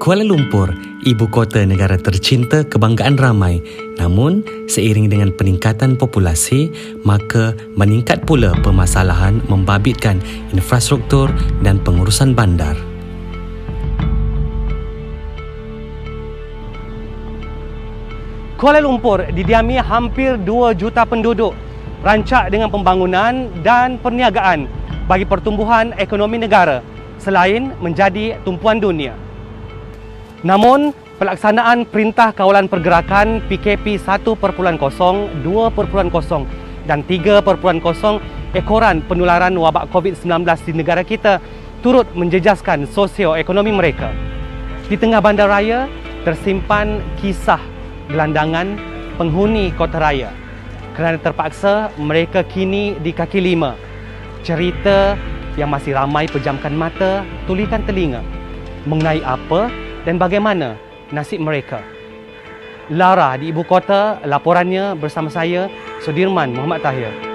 Kuala Lumpur, ibu kota negara tercinta kebanggaan ramai. Namun, seiring dengan peningkatan populasi, maka meningkat pula permasalahan membabitkan infrastruktur dan pengurusan bandar. Kuala Lumpur didiami hampir 2 juta penduduk, rancak dengan pembangunan dan perniagaan bagi pertumbuhan ekonomi negara selain menjadi tumpuan dunia. Namun, pelaksanaan Perintah Kawalan Pergerakan PKP 1.0, 2.0 dan 3.0 ekoran penularan wabak COVID-19 di negara kita turut menjejaskan sosioekonomi mereka. Di tengah bandaraya tersimpan kisah gelandangan penghuni kota raya kerana terpaksa mereka kini di kaki lima. Cerita yang masih ramai pejamkan mata, tulikan telinga mengenai apa dan bagaimana nasib mereka. Lara di ibu kota, laporannya bersama saya, Sudirman Muhammad Tahir.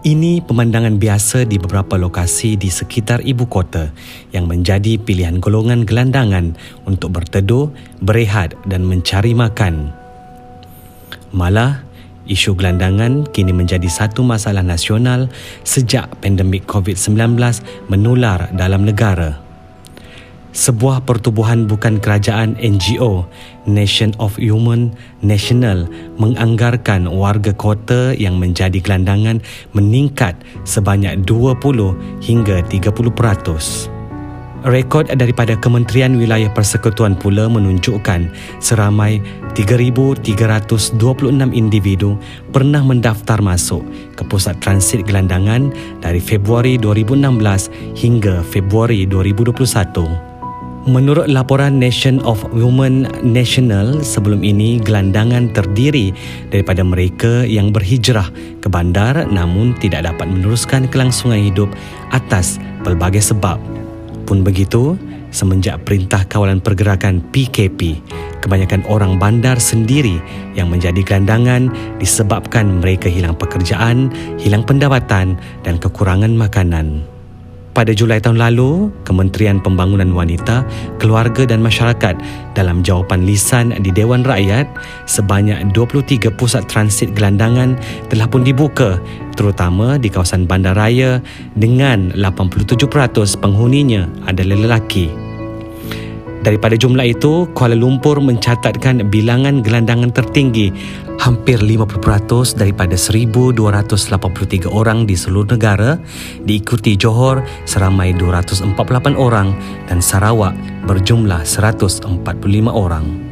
Ini pemandangan biasa di beberapa lokasi di sekitar ibu kota yang menjadi pilihan golongan gelandangan untuk berteduh, berehat dan mencari makan. Malah, isu gelandangan kini menjadi satu masalah nasional sejak pandemik COVID-19 menular dalam negara. Sebuah pertubuhan bukan kerajaan NGO, Nation of Human National, menganggarkan warga kota yang menjadi gelandangan meningkat sebanyak 20 hingga 30%. Rekod daripada Kementerian Wilayah Persekutuan pula menunjukkan seramai 3,326 individu pernah mendaftar masuk ke pusat transit gelandangan dari Februari 2016 hingga Februari 2021. Menurut laporan Nation of Women National, sebelum ini gelandangan terdiri daripada mereka yang berhijrah ke bandar namun tidak dapat meneruskan kelangsungan hidup atas pelbagai sebab. Pun begitu, semenjak Perintah Kawalan Pergerakan PKP, kebanyakan orang bandar sendiri yang menjadi gelandangan disebabkan mereka hilang pekerjaan, hilang pendapatan dan kekurangan makanan. Pada Julai tahun lalu, Kementerian Pembangunan Wanita, Keluarga dan Masyarakat dalam jawapan lisan di Dewan Rakyat, sebanyak 23 pusat transit gelandangan telah pun dibuka, terutama di kawasan bandaraya dengan 87% penghuninya adalah lelaki. Daripada jumlah itu, Kuala Lumpur mencatatkan bilangan gelandangan tertinggi, hampir 50% daripada 1,283 orang di seluruh negara, diikuti Johor seramai 248 orang dan Sarawak berjumlah 145 orang.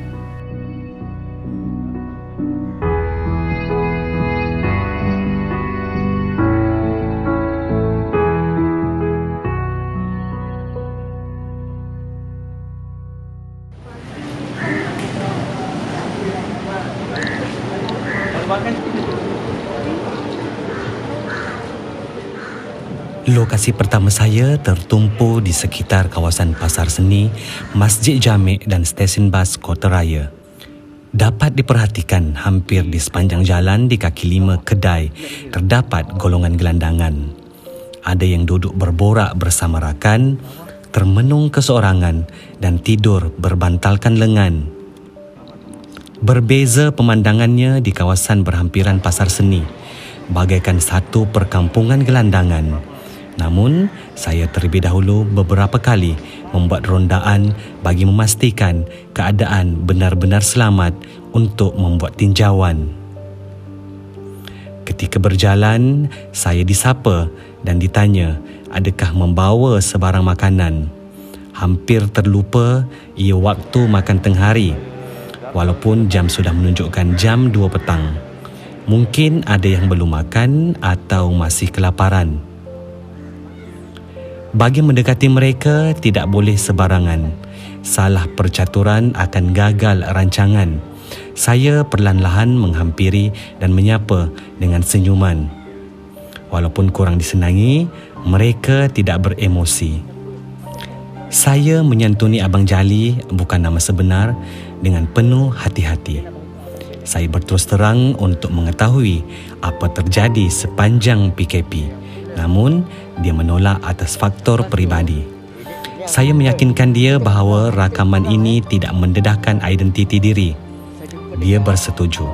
Lokasi pertama saya tertumpu di sekitar kawasan Pasar Seni, Masjid Jami' dan stesen bas Kota Raya. Dapat diperhatikan hampir di sepanjang jalan di kaki lima kedai terdapat golongan gelandangan. Ada yang duduk berborak bersama rakan, termenung keseorangan dan tidur berbantalkan lengan. Berbeza pemandangannya di kawasan berhampiran Pasar Seni, bagaikan satu perkampungan gelandangan. Namun, saya terlebih dahulu beberapa kali membuat rondaan bagi memastikan keadaan benar-benar selamat untuk membuat tinjauan. Ketika berjalan, saya disapa dan ditanya adakah membawa sebarang makanan. Hampir terlupa ia waktu makan tengah hari, walaupun jam sudah menunjukkan jam 2 petang. Mungkin ada yang belum makan atau masih kelaparan. Bagi mendekati mereka tidak boleh sebarangan. Salah percaturan akan gagal rancangan. Saya perlahan-lahan menghampiri dan menyapa dengan senyuman. Walaupun kurang disenangi, mereka tidak beremosi. Saya menyantuni Abang Jali, bukan nama sebenar, dengan penuh hati-hati. Saya berterus terang untuk mengetahui apa terjadi sepanjang PKP. Namun, dia menolak atas faktor peribadi. Saya meyakinkan dia bahawa rakaman ini tidak mendedahkan identiti diri. Dia bersetuju,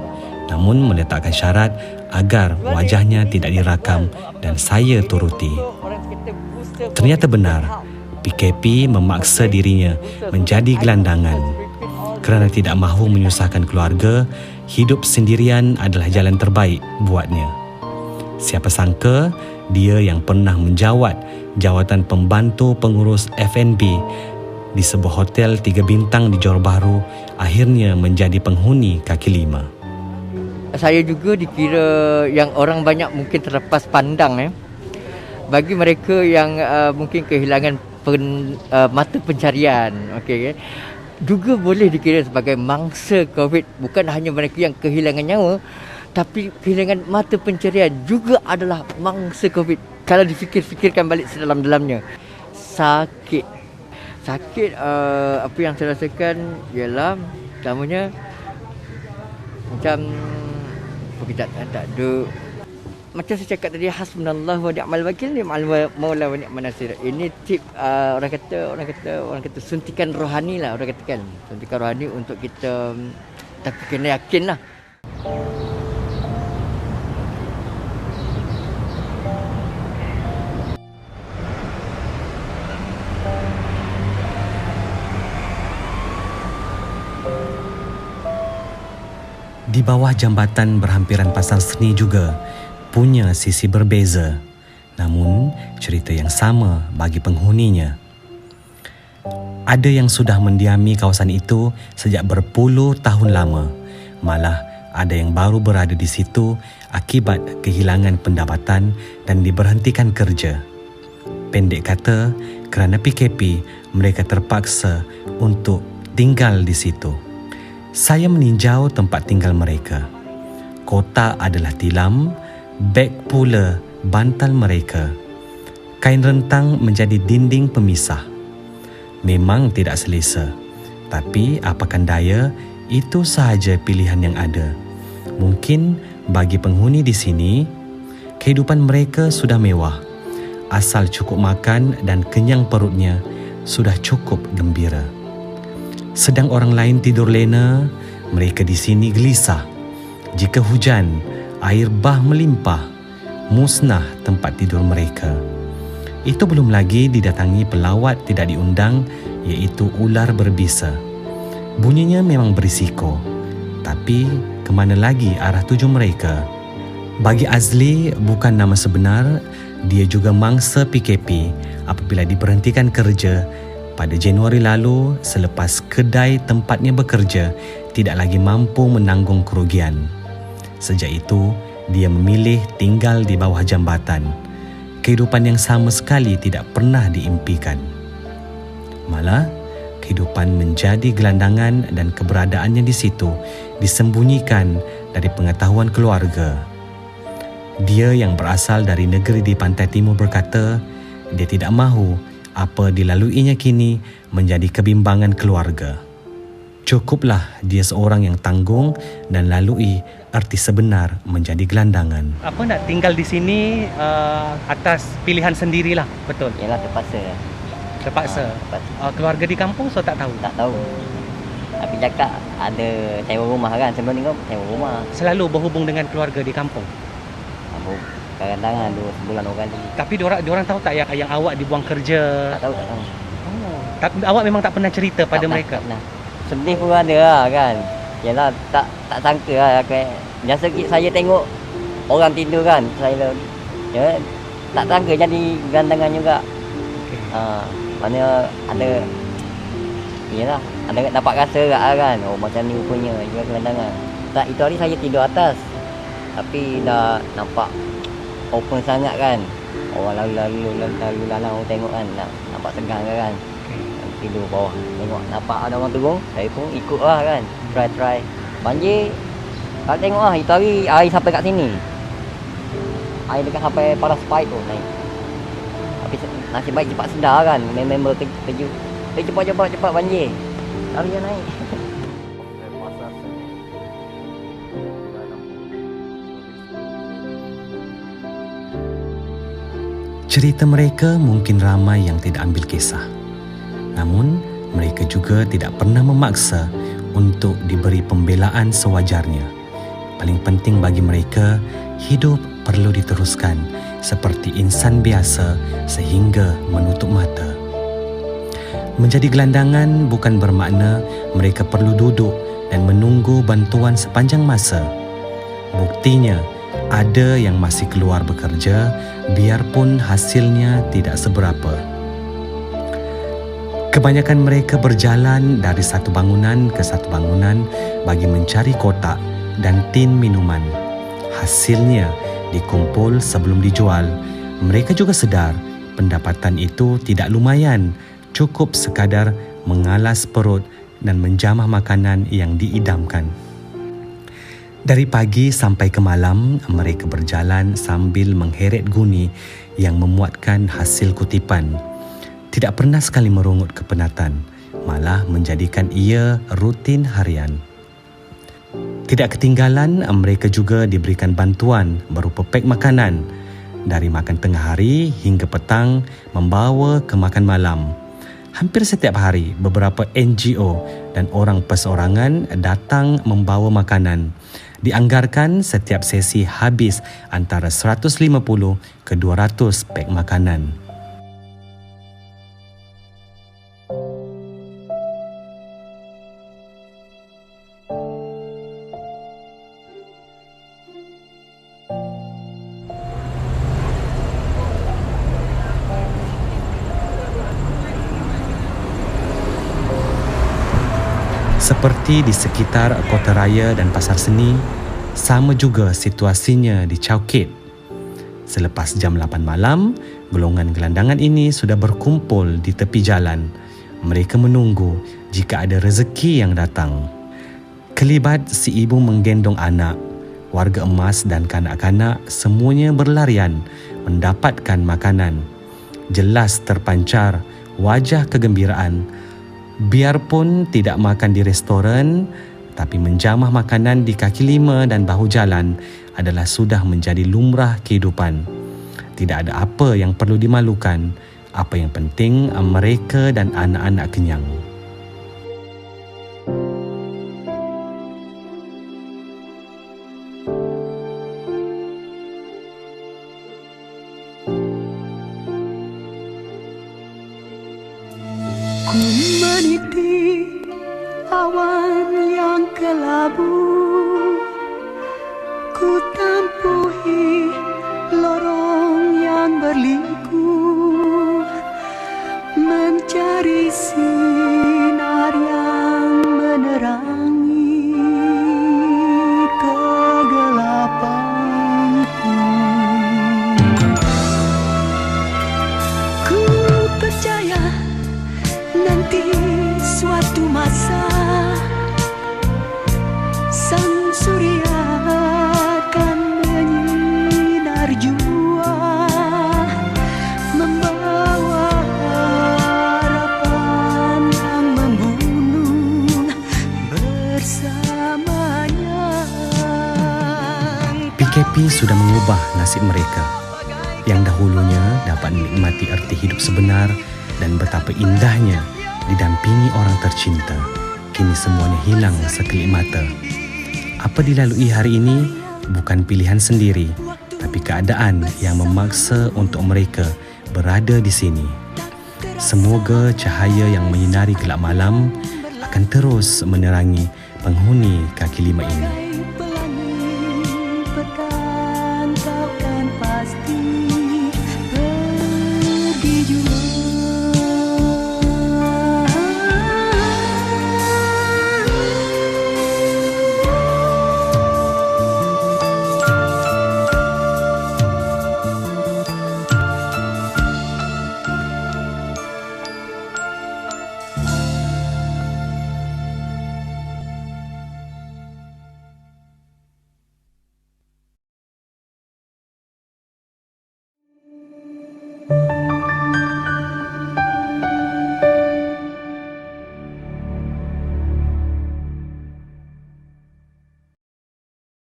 namun meletakkan syarat agar wajahnya tidak dirakam dan saya turuti. Ternyata benar, PKP memaksa dirinya menjadi gelandangan. Kerana tidak mahu menyusahkan keluarga, hidup sendirian adalah jalan terbaik buatnya. Siapa sangka, dia yang pernah menjawat jawatan pembantu pengurus F&B di sebuah hotel 3 bintang di Johor Bahru akhirnya menjadi penghuni kaki lima. Saya juga dikira yang orang banyak mungkin terlepas pandang. Bagi mereka yang mungkin kehilangan mata pencarian, juga boleh dikira sebagai mangsa COVID. Bukan hanya mereka yang kehilangan nyawa, tapi kehilangan mata pencarian juga adalah mangsa COVID. Kalau difikir-fikirkan balik sedalam-dalamnya. Sakit, apa yang saya rasakan ialah pertamanya macam kita tak ada. Macam saya cakap tadi, hasbunallah wa ni'mal wakil, ni'mal maula wa ni'man nasir. Ini tip orang kata suntikan rohani lah, orang katakan. Suntikan rohani untuk kita, tapi kena yakin lah. Di bawah jambatan berhampiran Pasar Seni juga punya sisi berbeza, namun cerita yang sama bagi penghuninya. Ada yang sudah mendiami kawasan itu sejak berpuluh tahun lama, malah ada yang baru berada di situ akibat kehilangan pendapatan dan diberhentikan kerja. Pendek kata, kerana PKP, mereka terpaksa untuk tinggal di situ. Saya meninjau tempat tinggal mereka. Kotak adalah tilam, beg pula bantal mereka. Kain rentang menjadi dinding pemisah. Memang tidak selesa, tapi apakan daya, itu sahaja pilihan yang ada. Mungkin bagi penghuni di sini, kehidupan mereka sudah mewah. Asal cukup makan dan kenyang perutnya, sudah cukup gembira. Sedang orang lain tidur lena, mereka di sini gelisah. Jika hujan, air bah melimpah, musnah tempat tidur mereka. Itu belum lagi didatangi pelawat tidak diundang, iaitu ular berbisa. Bunyinya memang berisiko, tapi kemana lagi arah tuju mereka? Bagi Azli, bukan nama sebenar, dia juga mangsa PKP apabila diberhentikan kerja pada Januari lalu selepas kedai tempatnya bekerja tidak lagi mampu menanggung kerugian. Sejak itu, dia memilih tinggal di bawah jambatan. Kehidupan yang sama sekali tidak pernah diimpikan. Malah, kehidupan menjadi gelandangan dan keberadaannya di situ disembunyikan dari pengetahuan keluarga. Dia yang berasal dari negeri di pantai timur berkata, dia tidak mahu apa dilaluinya kini menjadi kebimbangan keluarga. Cukuplah dia seorang yang tanggung dan lalui arti sebenar menjadi gelandangan. Apa nak tinggal di sini atas pilihan sendirilah, betul? Yalah, terpaksa. Terpaksa. Terpaksa. keluarga di kampung so tak tahu. Tak tahu. Tapi cakap ada sewa rumah kan. Sebelum ni kau sewa rumah. Selalu berhubung dengan keluarga di kampung. Kadang-kadang 2 sebulan orang ni. Tapi diorang tahu tak yang awak dibuang kerja? Tak tahu, tak tahu. Awak memang tak pernah cerita pada Tak mereka? pernah. Sedih pun ada lah kan. Yalah, tak sangka lah. Biasa saya tengok orang tidur kan. Saya tak sangka jadi gelandangan juga. Mana ada, yalah, ada dapat rasa kan. Oh, macam ni rupanya juga gelandangan. Tak, itu hari saya tidur atas. Tapi dah nampak open sangat kan. Orang lalu orang tengok kan. Nampak segang kan. Tidur bawah, tengok nampak ada orang turun, saya pun ikut lah kan, try. Banjir, kalau tengok lah, itu hari air sampai kat sini. Air dekat sampai paras pipe tu naik. Tapi nasib baik cepat sedar kan, member kejut. Cepat banjir. Lari dia naik. Cerita mereka mungkin ramai yang tidak ambil kisah. Namun, mereka juga tidak pernah memaksa untuk diberi pembelaan sewajarnya. Paling penting bagi mereka, hidup perlu diteruskan seperti insan biasa sehingga menutup mata. Menjadi gelandangan bukan bermakna mereka perlu duduk dan menunggu bantuan sepanjang masa. Buktinya, ada yang masih keluar bekerja biarpun hasilnya tidak seberapa. Kebanyakan mereka berjalan dari satu bangunan ke satu bangunan bagi mencari kotak dan tin minuman. Hasilnya dikumpul sebelum dijual. Mereka juga sedar pendapatan itu tidak lumayan, cukup sekadar mengalas perut dan menjamah makanan yang diidamkan. Dari pagi sampai ke malam, mereka berjalan sambil mengheret guni yang memuatkan hasil kutipan. Tidak pernah sekali merungut kepenatan, malah menjadikan ia rutin harian. Tidak ketinggalan, mereka juga diberikan bantuan berupa pek makanan. Dari makan tengah hari hingga petang, membawa ke makan malam. Hampir setiap hari, beberapa NGO dan orang perseorangan datang membawa makanan. Dianggarkan setiap sesi habis antara 150 ke 200 pek makanan. Seperti di sekitar kota raya dan pasar seni, sama juga situasinya di Chowkit. Selepas jam 8 malam, golongan gelandangan ini sudah berkumpul di tepi jalan. Mereka menunggu jika ada rezeki yang datang. Kelibat si ibu menggendong anak, warga emas dan kanak-kanak semuanya berlarian mendapatkan makanan. Jelas terpancar wajah kegembiraan. Biarpun tidak makan di restoran, tapi menjamah makanan di kaki lima dan bahu jalan adalah sudah menjadi lumrah kehidupan. Tidak ada apa yang perlu dimalukan. Apa yang penting, mereka dan anak-anak kenyang. Ku meniti awan yang kelabu, ku tampuhi lorong yang berliku, mencari sinar yang menerangi kegelapanku. Ku percaya nanti suatu masa sudah mengubah nasib mereka. Yang dahulunya dapat menikmati erti hidup sebenar dan betapa indahnya didampingi orang tercinta, kini semuanya hilang sekelip mata. Apa dilalui hari ini bukan pilihan sendiri, tapi keadaan yang memaksa untuk mereka berada di sini. Semoga cahaya yang menyinari gelap malam akan terus menerangi penghuni kaki lima ini.